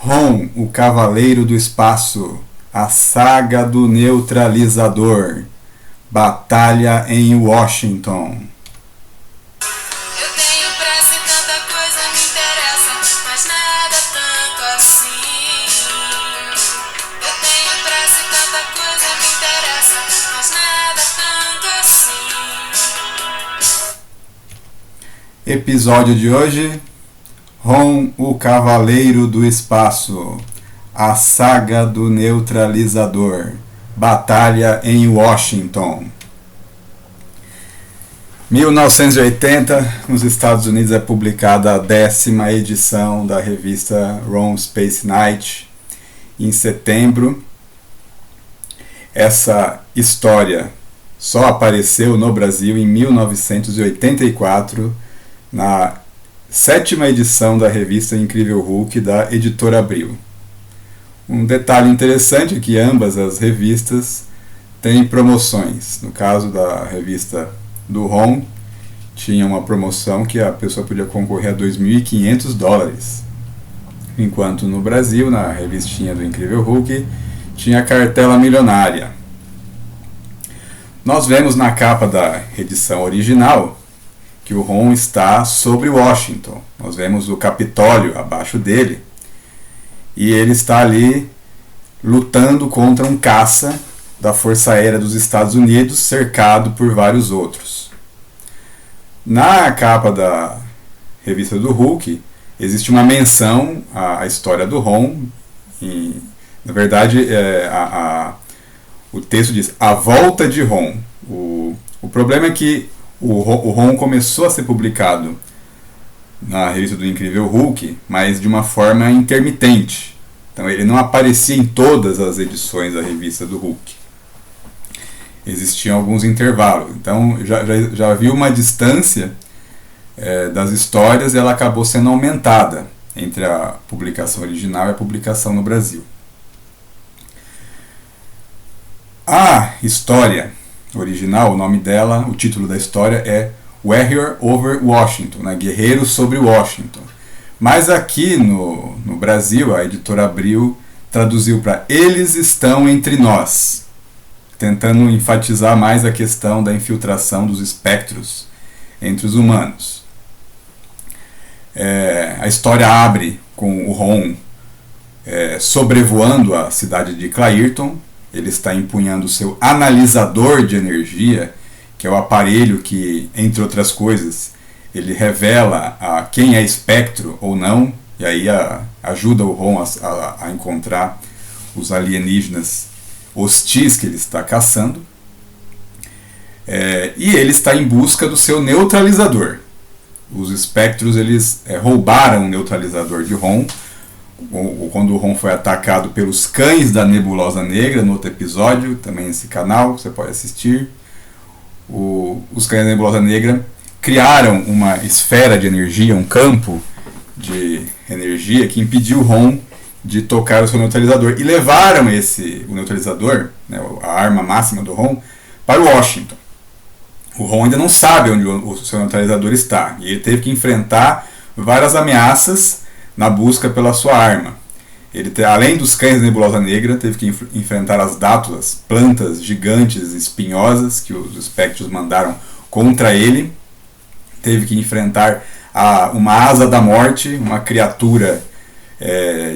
Ron, o Cavaleiro do Espaço, a saga do neutralizador, batalha em Washington. Eu tenho pressa e tanta coisa me interessa, mas nada tanto assim. Eu tenho pressa e tanta coisa me interessa, mas nada tanto assim. Episódio de hoje: Ron, o Cavaleiro do Espaço, a saga do neutralizador, batalha em Washington. 1980, nos Estados Unidos, é publicada a 10ª edição da revista Ron Space Night. Em setembro, essa história só apareceu no Brasil em 1984, na 7ª edição da revista Incrível Hulk da Editora Abril. Um detalhe interessante é que ambas as revistas têm promoções. No caso da revista do Ron, tinha uma promoção que a pessoa podia concorrer a $2.500, enquanto no Brasil, na revistinha do Incrível Hulk, tinha a cartela milionária. Nós vemos na capa da edição original que o Ron está sobre Washington. Nós vemos o Capitólio abaixo dele e ele está ali lutando contra um caça da Força Aérea dos Estados Unidos, cercado por vários outros. Na capa da revista do Hulk existe uma menção à história do Ron. Na verdade, o texto diz A Volta de Ron. O problema é que o Ron começou a ser publicado na revista do Incrível Hulk, mas de uma forma intermitente. Então ele não aparecia em todas as edições da revista do Hulk. Existiam alguns intervalos. Então já havia uma distância das histórias, e ela acabou sendo aumentada entre a publicação original e a publicação no Brasil. A história original, o nome dela, o título da história é Warrior Over Washington, né? Guerreiro sobre Washington. Mas aqui no Brasil, a Editora Abril traduziu para Eles Estão Entre Nós, tentando enfatizar mais a questão da infiltração dos espectros entre os humanos. A história abre com o Ron sobrevoando a cidade de Clairton. Ele está empunhando o seu analisador de energia, que é o aparelho que, entre outras coisas, ele revela quem é espectro ou não, e aí ajuda o Ron a encontrar os alienígenas hostis que ele está caçando. E ele está em busca do seu neutralizador. Os espectros eles roubaram o neutralizador de Ron, quando o Ron foi atacado pelos cães da Nebulosa Negra, no outro episódio, também nesse canal, você pode assistir. Os cães da Nebulosa Negra criaram uma esfera de energia, um campo de energia que impediu o Ron de tocar o seu neutralizador, e levaram o neutralizador, né, a arma máxima do Ron, para Washington. O Ron ainda não sabe onde o seu neutralizador está, e ele teve que enfrentar várias ameaças na busca pela sua arma. Ele, além dos cães da Nebulosa Negra, teve que enfrentar as dátulas, plantas gigantes espinhosas que os espectros mandaram contra ele. Teve que enfrentar uma asa da morte, uma criatura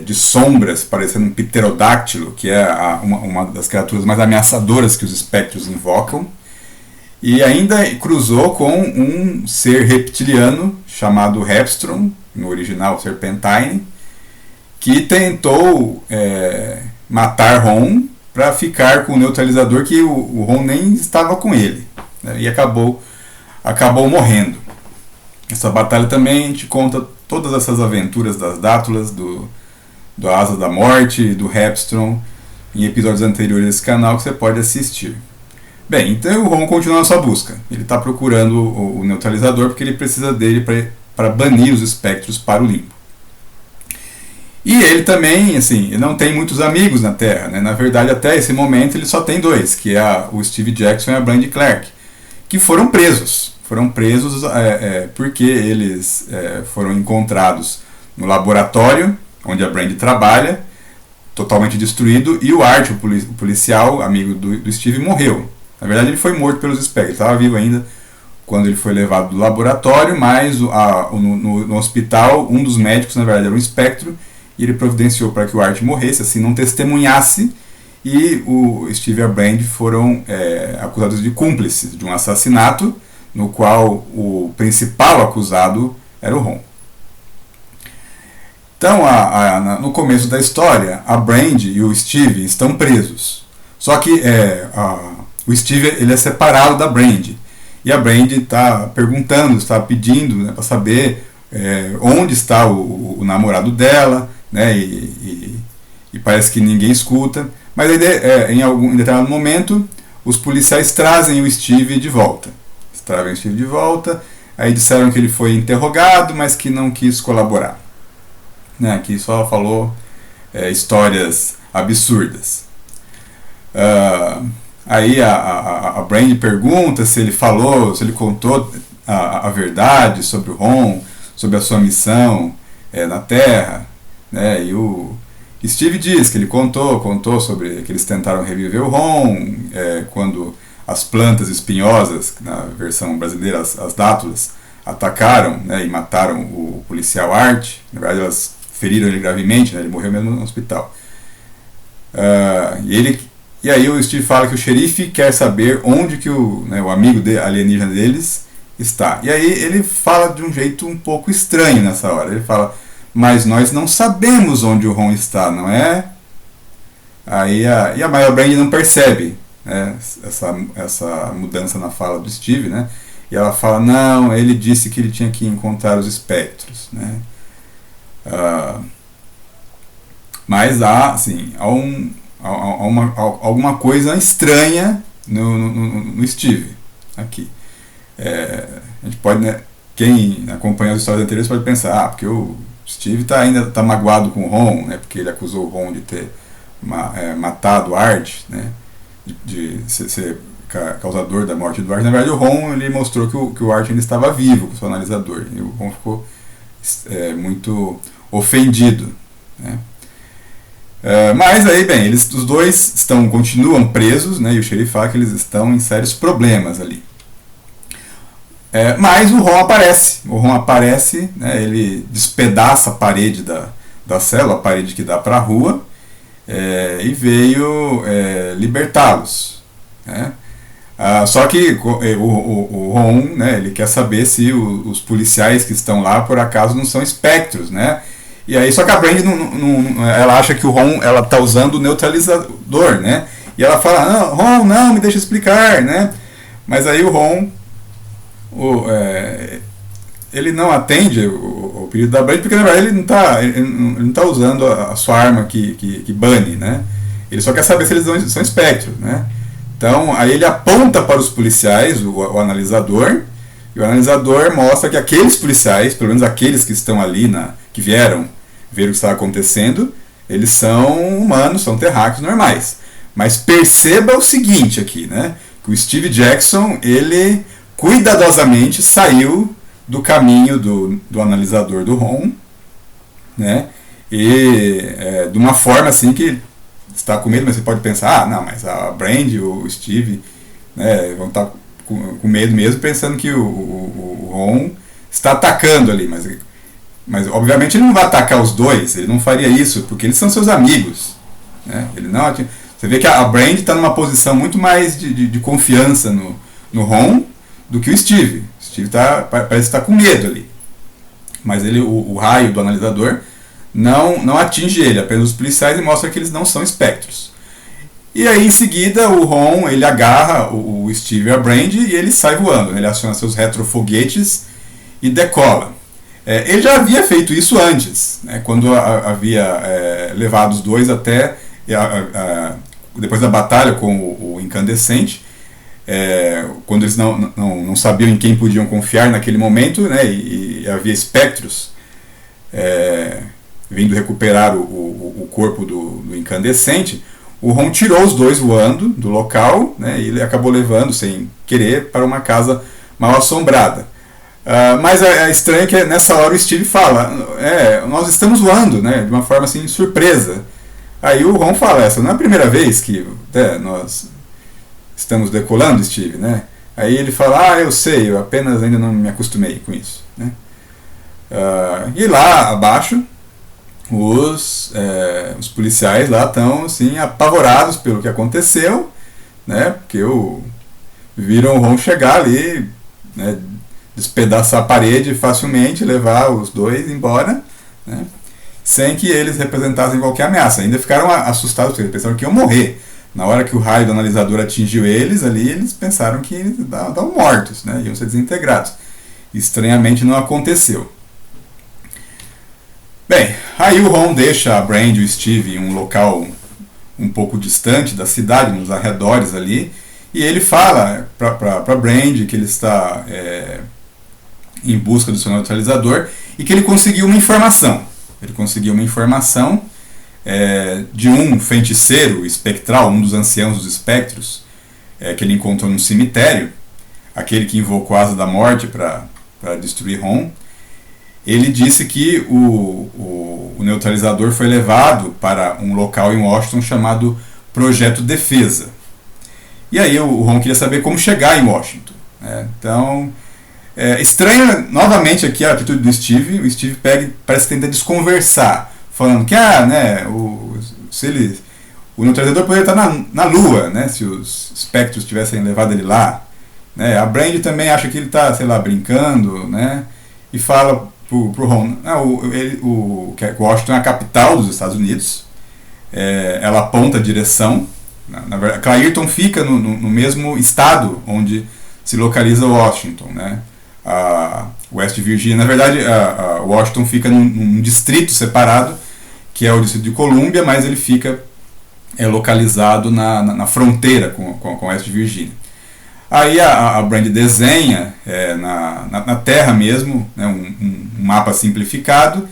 de sombras, parecendo um pterodáctilo, que é uma das criaturas mais ameaçadoras que os espectros invocam. E ainda cruzou com um ser reptiliano chamado Hepstrom, no original Serpentine, que tentou matar Ron para ficar com o neutralizador, que o Ron nem estava com ele, né, e acabou morrendo. Essa batalha também te conta todas essas aventuras das dátulas, do Asa da Morte e do Hepstrom, em episódios anteriores desse canal que você pode assistir. Bem, então o Ron continua na sua busca. Ele está procurando o neutralizador porque ele precisa dele para banir os espectros para o limbo. E ele também, assim, não tem muitos amigos na Terra, né? Na verdade, até esse momento ele só tem dois, que é o Steve Jackson e a Brandy Clark, que foram presos. Foram presos porque eles foram encontrados no laboratório onde a Brandy trabalha, totalmente destruído, e o Art, o policial, amigo do Steve, morreu. Na verdade, ele foi morto pelos espectros, estava vivo ainda quando ele foi levado do laboratório, mas no hospital, um dos médicos, na verdade, era um espectro, e ele providenciou para que o Art morresse, assim, não testemunhasse, e o Steve e a Brandy foram acusados de cúmplices de um assassinato, no qual o principal acusado era o Ron. Então, no começo da história, a Brandy e o Steve estão presos. Só que o Steve ele é separado da Brandy. E a Brandy está perguntando, está pedindo, né, para saber onde está o namorado dela, né, e parece que ninguém escuta. Mas em determinado momento, os policiais trazem o Steve de volta. Aí disseram que ele foi interrogado, mas que não quis colaborar. Né, que só falou histórias absurdas. Aí a Brandy pergunta se ele contou a verdade sobre o Ron, sobre a sua missão na Terra, né, e o Steve diz que ele contou sobre que eles tentaram reviver o Ron quando as plantas espinhosas, na versão brasileira as dátulas, atacaram, né, e mataram o policial Art. Na verdade elas feriram ele gravemente, né, ele morreu mesmo no hospital. E aí o Steve fala que o xerife quer saber onde que o amigo alienígena deles está. E aí ele fala de um jeito um pouco estranho nessa hora. Ele fala, mas nós não sabemos onde o Ron está, não é? E a Myra Brandy não percebe, né, essa mudança na fala do Steve, né? E ela fala, não, ele disse que ele tinha que encontrar os espectros, né? Mas há alguma coisa estranha no Steve aqui. A gente pode, né, quem acompanha as histórias anteriores pode pensar, porque o Steve ainda está magoado com o Ron, né, porque ele acusou o Ron de ter matado o Art, né, de ser causador da morte do Art. Na verdade, o Ron ele mostrou que o Art ainda estava vivo com o seu analisador, e o Ron ficou muito ofendido, né. Mas aí, bem, os dois continuam presos, né, e o xerife fala que eles estão em sérios problemas ali. Mas o Ron aparece, né, ele despedaça a parede da cela, a parede que dá para a rua, e veio libertá-los, né. Só que o Ron, né, ele quer saber se os policiais que estão lá por acaso não são espectros, né. E aí, só que a Brandy ela acha que o Ron ela tá usando o neutralizador, né? E ela fala, não, Ron, não, me deixa explicar, né? Mas aí o Ron ele não atende o pedido da Brandy, porque na verdade ele não tá usando a sua arma que bane, né? Ele só quer saber se eles são espectros, né? Então aí ele aponta para os policiais o analisador, e o analisador mostra que aqueles policiais, pelo menos aqueles que estão ali que vieram ver o que estava acontecendo, eles são humanos, são terráqueos normais. Mas perceba o seguinte aqui, né? Que o Steve Jackson, ele cuidadosamente saiu do caminho do analisador do Ron, né? E de uma forma assim que está com medo, mas você pode pensar, não, mas a Brandy, o Steve, né, vão estar com medo mesmo, pensando que o Ron está atacando ali, mas obviamente ele não vai atacar os dois, ele não faria isso, porque eles são seus amigos, né? Você vê que a Brandy está numa posição muito mais de confiança no Ron do que o Steve. O Steve parece estar com medo ali, mas o raio do analisador não atinge ele, apenas os policiais, e mostra que eles não são espectros. E aí em seguida o Ron ele agarra o Steve e a Brandy e ele sai voando, né? Ele aciona seus retrofoguetes e decola. Ele já havia feito isso antes, né? Quando havia levado os dois até depois da batalha com o incandescente, quando eles não sabiam em quem podiam confiar naquele momento, né? E havia espectros vindo recuperar o corpo do incandescente. O Ron tirou os dois voando do local, né, e ele acabou levando, sem querer, para uma casa mal assombrada. Mas é estranho que nessa hora o Steve fala, nós estamos voando, né, de uma forma assim, surpresa. Aí o Ron fala, essa não é a primeira vez que nós estamos decolando, Steve, né? Aí ele fala, eu sei, eu apenas ainda não me acostumei com isso, né? E lá abaixo, os policiais lá estão assim, apavorados pelo que aconteceu, né? Porque viram o Ron chegar ali, né, despedaçar a parede facilmente, levar os dois embora, né, sem que eles representassem qualquer ameaça. Ainda ficaram assustados, porque eles pensaram que iam morrer. Na hora que o raio do analisador atingiu eles ali, eles pensaram que estavam mortos, né, iam ser desintegrados. Estranhamente não aconteceu. Bem, aí o Ron deixa a Brand e o Steve em um local um pouco distante da cidade, nos arredores ali, e ele fala para Brand que ele está em busca do seu neutralizador e que ele conseguiu uma informação. Ele conseguiu uma informação de um feiticeiro espectral, um dos anciãos dos espectros, que ele encontrou num cemitério, aquele que invocou a asa da morte para destruir Ron. Ele disse que o neutralizador foi levado para um local em Washington chamado Projeto Defesa. E aí o Ron queria saber como chegar em Washington, né? Então, estranha novamente aqui a atitude do Steve. O Steve parece que tenta desconversar, falando que o neutralizador poderia estar na Lua, né, se os espectros tivessem levado ele lá, né? A Brand também acha que ele está, sei lá, brincando, né? E fala pro Ron, que Washington é a capital dos Estados Unidos. Ela aponta a direção. Na verdade, Clairton fica no mesmo estado onde se localiza Washington, né? A West Virginia, na verdade, a Washington fica num distrito separado, que é o Distrito de Colômbia, mas ele fica localizado na fronteira com a West Virginia. Aí a Brand desenha na terra mesmo, né, um mapa simplificado,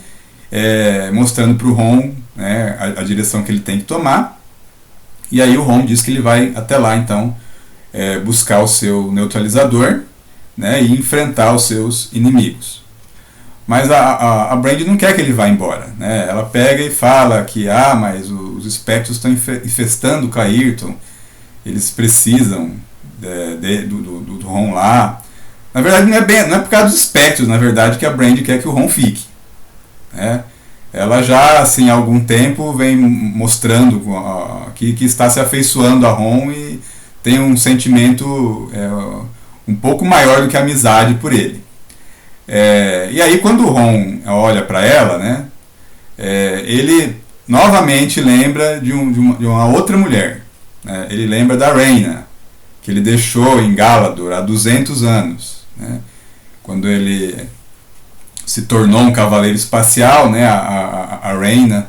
mostrando para o Ron, né, a direção que ele tem que tomar. E aí o Ron diz que ele vai até lá, então, buscar o seu neutralizador, né, e enfrentar os seus inimigos. Mas a Brand não quer que ele vá embora, né? Ela pega e fala que mas os espectros estão infestando o Clairton, eles precisam do Ron lá. Na verdade não é por causa dos espectros, na verdade, que a Brand quer que o Ron fique, né? Ela já assim, há algum tempo vem mostrando que está se afeiçoando a Ron e tem um sentimento um pouco maior do que a amizade por ele. E aí quando o Ron olha para ela, né, ele novamente lembra de uma outra mulher, né? Ele lembra da Raina, que ele deixou em Galador há 200 anos, né? Quando ele se tornou um cavaleiro espacial, né? A Raina,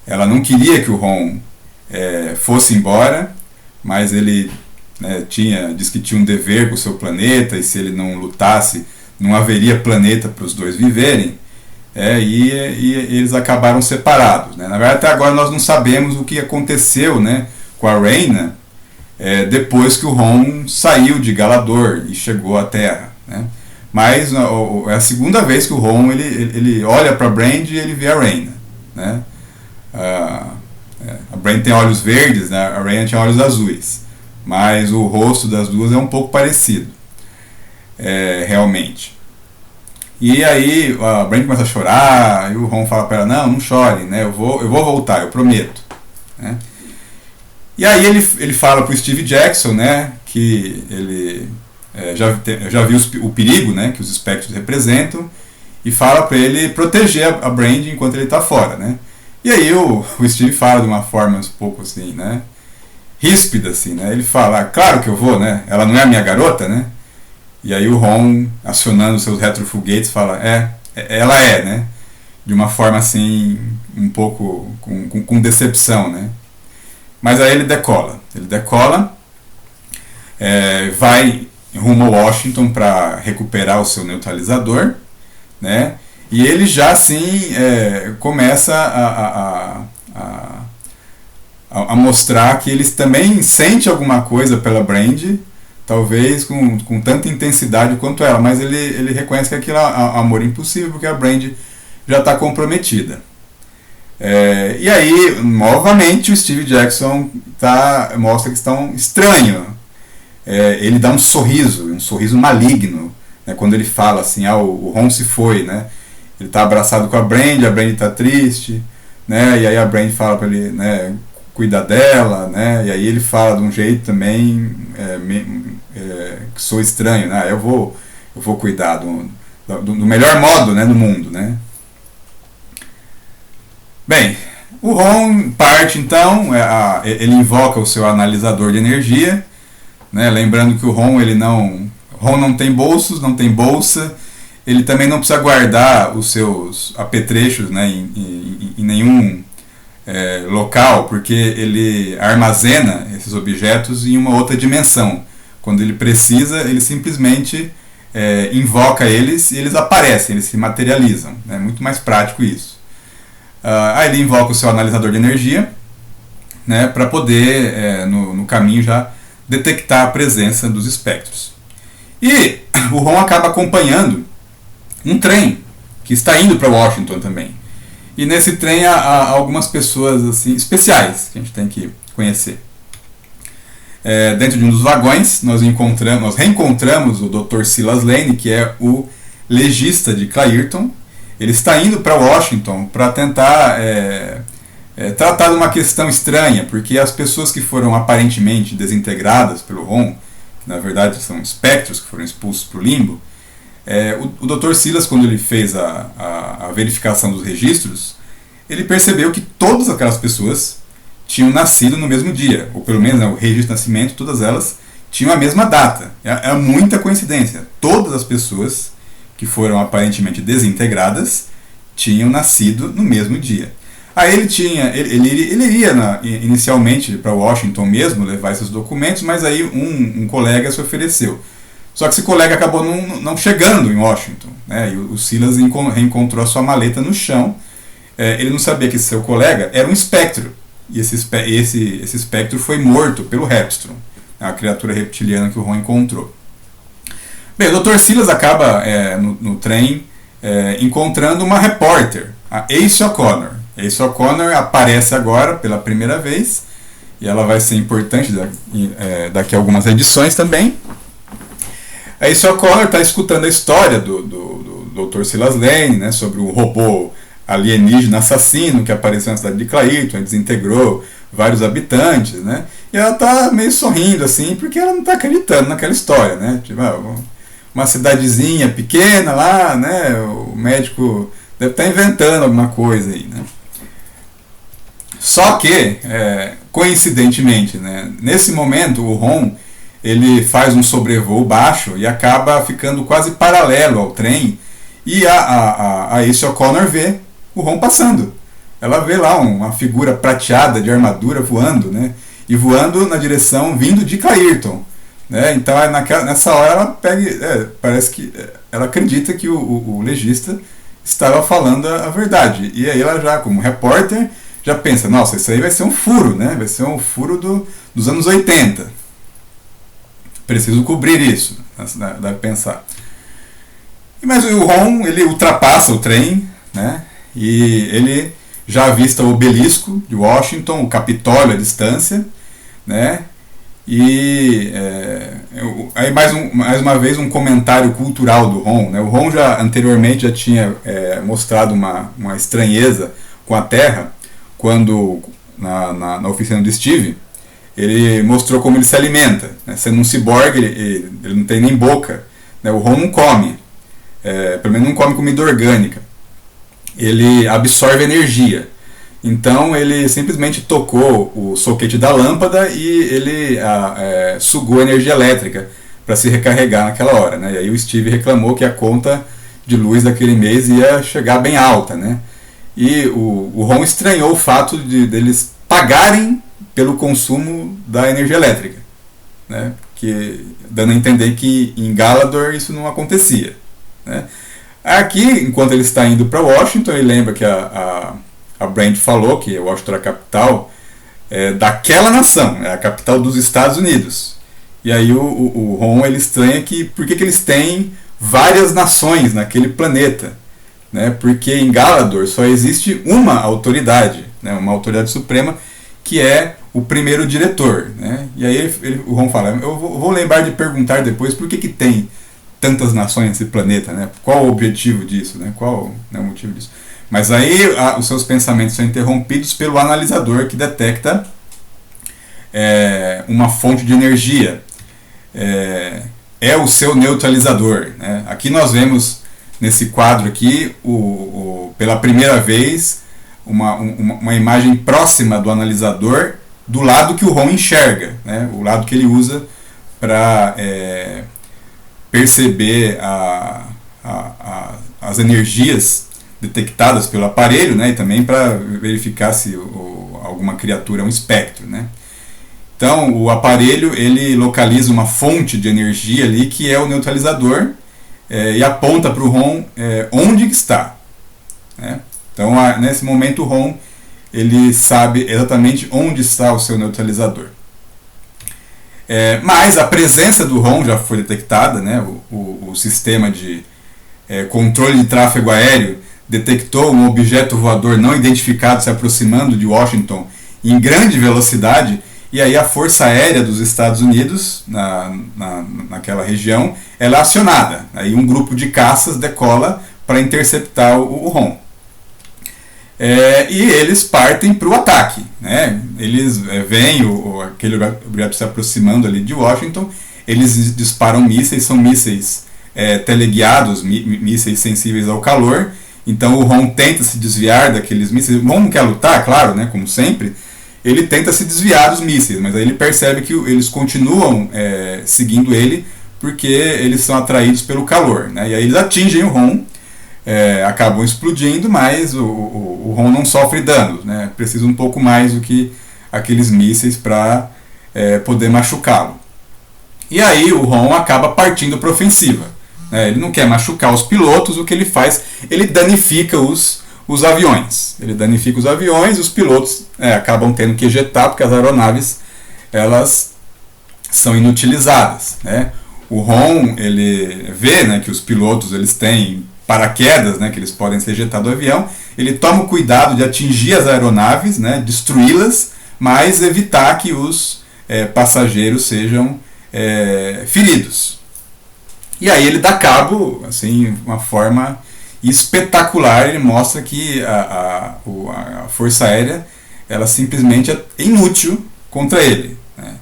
ela não queria que o Ron fosse embora, mas ele diz que tinha um dever com o seu planeta, e se ele não lutasse, não haveria planeta para os dois viverem, e eles acabaram separados, né? Na verdade, até agora nós não sabemos o que aconteceu, né, com a Raina depois que o Ron saiu de Galador e chegou à Terra, né? Mas é a segunda vez que o Ron ele olha para a Brand e ele vê a Raina, né? A Brand tem olhos verdes, né? A Raina tinha olhos azuis, mas o rosto das duas é um pouco parecido, realmente. E aí a Brand começa a chorar e o Ron fala para ela, não chore, né? Eu vou voltar, eu prometo, né? E aí ele fala para o Steve Jackson, né, que ele já viu o perigo, né, que os espectros representam, e fala para ele proteger a Brand enquanto ele está fora, né? E aí o Steve fala de uma forma um pouco assim, né, ríspida assim, né? Ele fala, claro que eu vou, né? Ela não é a minha garota, né? E aí o Ron, acionando seus retrofoguetes, fala, ela é, né? De uma forma assim, um pouco com decepção, né? Mas aí ele decola, vai rumo a Washington para recuperar o seu neutralizador, né? E ele já assim começa a mostrar que ele também sente alguma coisa pela Brand, talvez com tanta intensidade quanto ela, mas ele reconhece que aquilo é amor impossível, porque a Brand já está comprometida. E aí, novamente, o Steve Jackson mostra que está estranho. Ele dá um sorriso maligno, né, quando ele fala assim, o Ron se foi, né? Ele está abraçado com a Brand está triste, né? E aí a Brand fala para ele, né, cuidar dela, né? E aí ele fala de um jeito também que sou estranho, né? Eu vou cuidar do melhor modo, né, do mundo, né? Bem, o Ron parte então, ele invoca o seu analisador de energia, né? Lembrando que o Ron não tem bolsos, não tem bolsa, ele também não precisa guardar os seus apetrechos, né, em nenhum local, porque ele armazena esses objetos em uma outra dimensão. Quando ele precisa, ele simplesmente invoca eles e eles aparecem, eles se materializam. É muito mais prático isso. Aí ele invoca o seu analisador de energia, né, para poder, no caminho, já detectar a presença dos espectros. E o Ron acaba acompanhando um trem que está indo para Washington também. E nesse trem há algumas pessoas assim, especiais que a gente tem que conhecer. Dentro de um dos vagões nós reencontramos o Dr. Silas Lane, que é o legista de Clairton. Ele está indo para Washington para tentar tratar de uma questão estranha, porque as pessoas que foram aparentemente desintegradas pelo Ron, que na verdade são espectros que foram expulsos para o limbo, o Dr. Silas, quando ele fez a verificação dos registros, ele percebeu que todas aquelas pessoas tinham nascido no mesmo dia, ou pelo menos, né, o registro de nascimento, todas elas tinham a mesma data. É muita coincidência. Todas as pessoas que foram aparentemente desintegradas tinham nascido no mesmo dia. Aí ele iria inicialmente para Washington mesmo levar esses documentos, mas aí um colega se ofereceu. Só que esse colega acabou não chegando em Washington, né? E o Silas reencontrou a sua maleta no chão. Ele não sabia que esse seu colega era um espectro. E esse espectro foi morto pelo Hepstrom, a criatura reptiliana que o Ron encontrou. Bem, o Dr. Silas acaba no trem encontrando uma repórter, a Ace O'Connor. A Ace O'Connor aparece agora pela primeira vez, e ela vai ser importante daqui a algumas edições também. A Ace O'Connor está escutando a história do Dr. Silas Lane, né, sobre o robô alienígena assassino que apareceu na cidade de Clairton, desintegrou vários habitantes, né? E ela está meio sorrindo assim, porque ela não está acreditando naquela história, né? Tipo, uma cidadezinha pequena lá, né? O médico deve estar inventando alguma coisa aí, né? Só que, coincidentemente, né, nesse momento o Ron ele faz um sobrevoo baixo e acaba ficando quase paralelo ao trem, e a Ace O'Connor vê o Ron passando. Ela vê lá uma figura prateada de armadura voando, né? E voando na direção vindo de Clairton, né? Então nessa hora ela pega, parece que ela acredita que o legista estava falando a verdade. E aí ela já, como repórter, já pensa, nossa, isso aí vai ser um furo, né? Vai ser um furo dos anos 80. Preciso cobrir isso, deve pensar. Mas o Ron, ele ultrapassa o trem, né? E ele já avista o obelisco de Washington, o Capitólio à distância, né? E aí mais uma vez um comentário cultural do Ron, né? O Ron anteriormente já tinha mostrado uma estranheza com a Terra, quando na oficina do Steve, ele mostrou como ele se alimenta, né? Sendo um ciborgue, ele não tem nem boca, né? O Ron não come, pelo menos não come comida orgânica. Ele absorve energia. Então ele simplesmente tocou o soquete da lâmpada e ele sugou energia elétrica para se recarregar naquela hora, né? E aí o Steve reclamou que a conta de luz daquele mês ia chegar bem alta, né? E o Ron estranhou o fato deles pagarem pelo consumo da energia elétrica, né? Dando a entender que em Galador isso não acontecia, né? Aqui, enquanto ele está indo para Washington, ele lembra que a Brand falou que Washington era a capital daquela nação, é a capital dos Estados Unidos. E aí o Ron ele estranha que por que eles têm várias nações naquele planeta, né? Porque em Galador só existe uma autoridade, né? Uma autoridade suprema, que é o primeiro diretor, né? E aí o Ron fala, eu vou lembrar de perguntar depois por que tem tantas nações nesse planeta, né? Qual o objetivo disso, né? Qual, né, o motivo disso? Mas aí os seus pensamentos são interrompidos pelo analisador que detecta uma fonte de energia. É o seu neutralizador, né? Aqui nós vemos nesse quadro aqui pela primeira vez uma imagem próxima do analisador do lado que o Ron enxerga, né? O lado que ele usa para perceber as energias detectadas pelo aparelho, né? E também para verificar se alguma criatura é um espectro, né? Então o aparelho ele localiza uma fonte de energia ali que é o neutralizador e aponta para o Ron onde está, né? Então nesse momento o Ron ele sabe exatamente onde está o seu neutralizador. Mas a presença do Ron já foi detectada, né? O sistema de controle de tráfego aéreo detectou um objeto voador não identificado se aproximando de Washington em grande velocidade, e aí a Força Aérea dos Estados Unidos, naquela região, ela é acionada. Aí um grupo de caças decola para interceptar o Ron. E eles partem para o ataque, né? Eles veem aquele objeto se aproximando ali de Washington, eles disparam mísseis, são mísseis teleguiados, mísseis sensíveis ao calor. Então o Ron tenta se desviar daqueles mísseis. O Ron não quer lutar, claro, né, como sempre. Ele tenta se desviar dos mísseis, mas aí ele percebe que eles continuam seguindo ele porque eles são atraídos pelo calor, né? E aí eles atingem o Ron, acabam explodindo, mas o Ron não sofre danos, né? Precisa um pouco mais do que aqueles mísseis para poder machucá-lo. E aí o Ron acaba partindo para a ofensiva. Ele não quer machucar os pilotos, o que ele faz? Ele danifica os aviões. Ele danifica os aviões e os pilotos acabam tendo que ejetar porque as aeronaves elas são inutilizadas, né? O Ron ele vê, né, que os pilotos eles têm paraquedas, né, que eles podem ser ejetados do avião. Ele toma o cuidado de atingir as aeronaves, né, destruí-las, mas evitar que os passageiros sejam feridos. E aí ele dá cabo, assim, uma forma espetacular. Ele mostra que a Força Aérea ela simplesmente é inútil contra ele, né?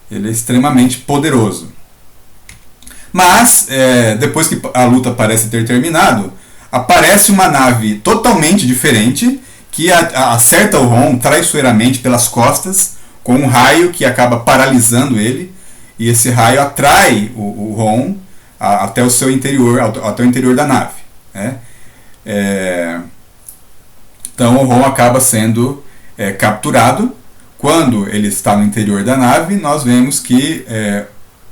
Ele é extremamente poderoso. Mas depois que a luta parece ter terminado, aparece uma nave totalmente diferente que acerta o Ron traiçoeiramente pelas costas com um raio que acaba paralisando ele, e esse raio atrai o Ron até o seu interior, até o interior da nave, né? Então o Ron acaba sendo capturado. Quando ele está no interior da nave, nós vemos que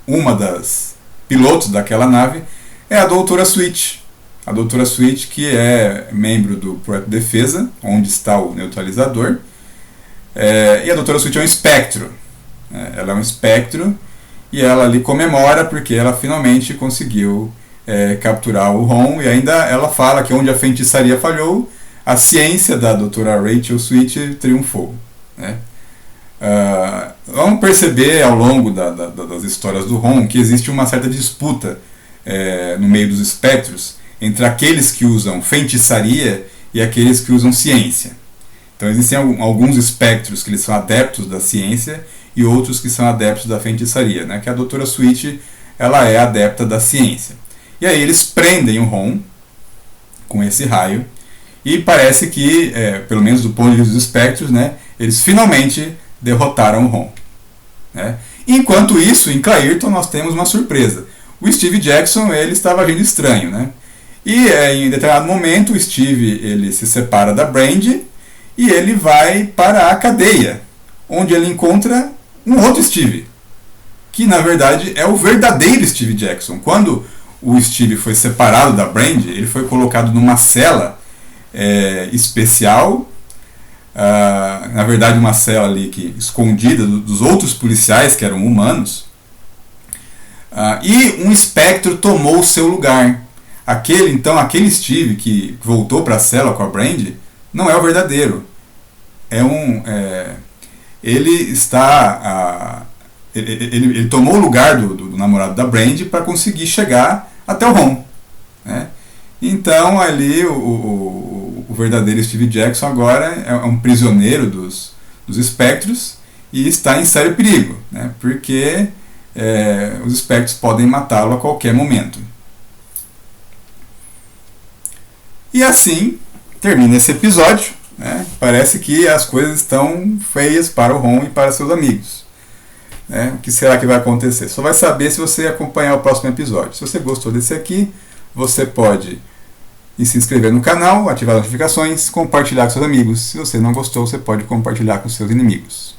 uma das pilotos daquela nave é a Doutora Sweet. A Doutora Sweet, que é membro do Projeto Defesa, onde está o neutralizador. E a Doutora Sweet é um espectro. Ela é um espectro e ela ali comemora porque ela finalmente conseguiu capturar o Ron, e ainda ela fala que onde a feitiçaria falhou, a ciência da Doutora Rachel Sweet triunfou, né? Vamos perceber ao longo das histórias do Ron que existe uma certa disputa no meio dos espectros entre aqueles que usam feitiçaria e aqueles que usam ciência. Então existem alguns espectros que eles são adeptos da ciência e outros que são adeptos da feitiçaria, né? Que a Doutora Sweet ela é adepta da ciência. E aí eles prendem o Ron com esse raio e parece que, pelo menos do ponto de vista dos espectros, né, eles finalmente derrotaram o Ron, né? Enquanto isso, em Clairton nós temos uma surpresa. O Steve Jackson ele estava agindo estranho, né? E em determinado momento o Steve ele se separa da Brand e ele vai para a cadeia, onde ele encontra um outro Steve, que na verdade é o verdadeiro Steve Jackson. Quando o Steve foi separado da Brand, ele foi colocado numa cela especial, na verdade uma cela ali escondida dos outros policiais que eram humanos, E um espectro tomou o seu lugar. Aquele Steve que voltou para a cela com a Brandy não é o verdadeiro. Ele está ele tomou o lugar do namorado da Brandy para conseguir chegar até o Ron, né? Então ali o verdadeiro Steve Jackson agora é um prisioneiro dos espectros e está em sério perigo, né? Porque os espectros podem matá-lo a qualquer momento. E assim termina esse episódio, né? Parece que as coisas estão feias para o Ron e para seus amigos, né? O que será que vai acontecer? Só vai saber se você acompanhar o próximo episódio. Se você gostou desse aqui, você pode se inscrever no canal, ativar as notificações, compartilhar com seus amigos. Se você não gostou, você pode compartilhar com seus inimigos.